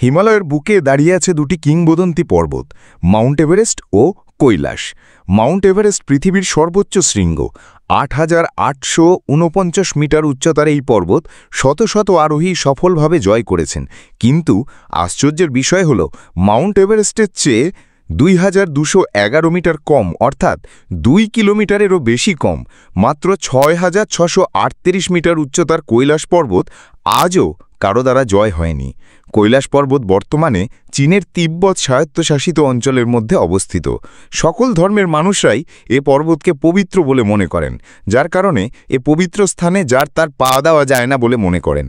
হিমালয়ের বুকে দাঁড়িয়ে আছে দুটি কিংবদন্তি পর্বত, মাউন্ট এভারেস্ট ও কৈলাস। মাউন্ট এভারেস্ট পৃথিবীর সর্বোচ্চ শৃঙ্গ। ৮,৮৪৯ মিটার উচ্চতার এই পর্বত শত শত আরোহী সফলভাবে জয় করেছেন। কিন্তু আশ্চর্যের বিষয় হল, মাউন্ট এভারেস্টের চেয়ে ২,২১১ মিটার কম, অর্থাৎ ২ কিলোমিটারেরও বেশি কম, মাত্র ৬,৬৩৮ মিটার উচ্চতার কৈলাস পর্বত আজও কারো দ্বারা জয় হয়নি। কৈলাস পর্বত বর্তমানে চীনের তিব্বত স্বায়ত্তশাসিত অঞ্চলের মধ্যে অবস্থিত। সকল ধর্মের মানুষরাই এ পর্বতকে পবিত্র বলে মনে করেন, যার কারণে এ পবিত্র স্থানে যার তার পা দেওয়া যায় না বলে মনে করেন।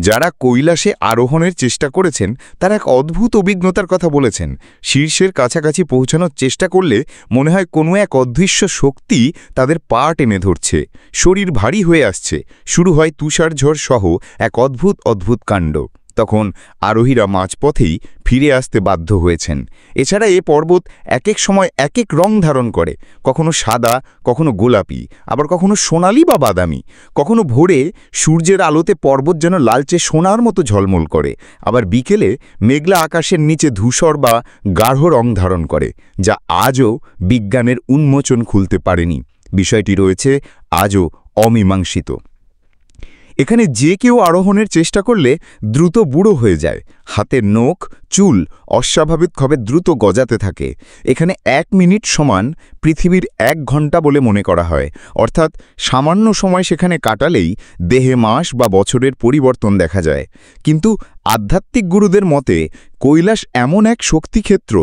যারা কৈলাসে আরোহণের চেষ্টা করেছেন তারা এক অদ্ভুত অভিজ্ঞতার কথা বলেছেন। শীর্ষের কাছাকাছি পৌঁছানোর চেষ্টা করলে মনে হয় কোনো এক অদৃশ্য শক্তি তাদের পা টেনে ধরছে, শরীর ভারী হয়ে আসছে, শুরু হয় তুষারঝড় সহ এক অদ্ভুত অদ্ভুত কাণ্ড। তখন আরোহীরা মাঝপথেই ফিরে আসতে বাধ্য হয়েছেন। এছাড়া এ পর্বত এক এক সময় এক এক রং ধারণ করে, কখনো সাদা, কখনো গোলাপি, আবার কখনো সোনালি বা বাদামি। কখনো ভোরে সূর্যের আলোতে পর্বত যেন লালচে সোনার মতো ঝলমল করে, আবার বিকেলে মেঘলা আকাশের নিচে ধূসর বা গাঢ় রং ধারণ করে, যা আজও বিজ্ঞানের উন্মোচন খুলতে পারেনি। বিষয়টি রয়েছে আজও অমীমাংসিত। এখানে যে কেউ আরোহণের চেষ্টা করলে দ্রুত বুড়ো হয়ে যায়, হাতের নখ, চুল অস্বাভাবিকভাবে দ্রুত গজাতে থাকে। এখানে ১ মিনিট সমান পৃথিবীর ১ ঘন্টা বলে মনে করা হয়, অর্থাৎ সামান্য সময় সেখানে কাটালেই দেহে মাস বা বছরের পরিবর্তন দেখা যায়। কিন্তু আধ্যাত্মিক গুরুদের মতে কৈলাস এমন এক শক্তিক্ষেত্র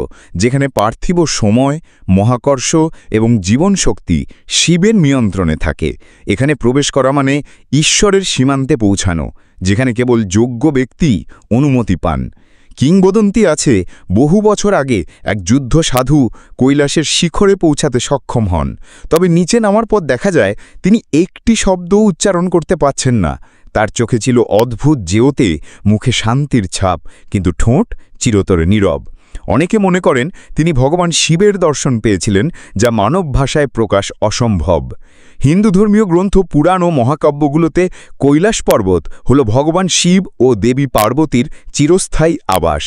যেখানে পার্থিব সময়, মহাকর্ষ এবং জীবনশক্তি শিবের নিয়ন্ত্রণে থাকে। এখানে প্রবেশ করা মানে ঈশ্বরের সীমান্তে পৌঁছানো, যেখানে কেবল যোগ্য ব্যক্তি অনুমতি পান। কিংবদন্তি আছে, বহু বছর আগে এক যুদ্ধ সাধু কৈলাসের শিখরে পৌঁছাতে সক্ষম হন। তবে নিচে নামার পর দেখা যায় তিনি একটি শব্দও উচ্চারণ করতে পারছেন না। তার চোখে ছিল অদ্ভুত জ্যোতি, মুখে শান্তির ছাপ, কিন্তু ঠোঁট চিরতরে নীরব। অনেকে মনে করেন তিনি ভগবান শিবের দর্শন পেয়েছিলেন, যা মানব ভাষায় প্রকাশ অসম্ভব। হিন্দু ধর্মীয় গ্রন্থ, পুরাণ ও মহাকাব্যগুলোতে কৈলাস পর্বত হল ভগবান শিব ও দেবী পার্বতীর চিরস্থায়ী আবাস।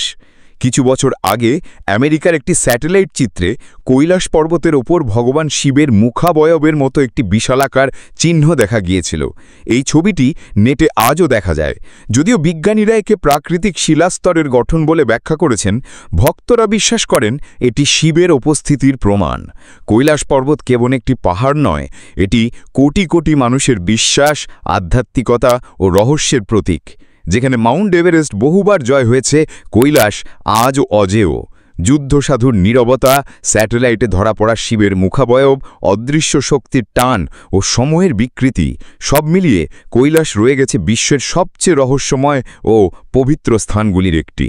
কিছু বছর আগে আমেরিকার একটি স্যাটেলাইট চিত্রে কৈলাস পর্বতের ওপর ভগবান শিবের মুখাবয়বের মতো একটি বিশালাকার চিহ্ন দেখা গিয়েছিল। এই ছবিটি নেটে আজও দেখা যায়। যদিও বিজ্ঞানীরা একে প্রাকৃতিক শিলাস্তরের গঠন বলে ব্যাখ্যা করেছেন, ভক্তরা বিশ্বাস করেন এটি শিবের উপস্থিতির প্রমাণ। কৈলাস পর্বত কেবল একটি পাহাড় নয়, এটি কোটি কোটি মানুষের বিশ্বাস, আধ্যাত্মিকতা ও রহস্যের প্রতীক। যেখানে মাউন্ট এভারেস্ট বহুবার জয় হয়েছে, কৈলাস আজও অজেয়। যুদ্ধসাধুর নীরবতা, স্যাটেলাইটে ধরা পড়া শিবের মুখাবয়ব, অদৃশ্য শক্তির টান ও সময়ের বিকৃতি, সব মিলিয়ে কৈলাস রয়ে গেছে বিশ্বের সবচেয়ে রহস্যময় ও পবিত্র স্থানগুলির একটি।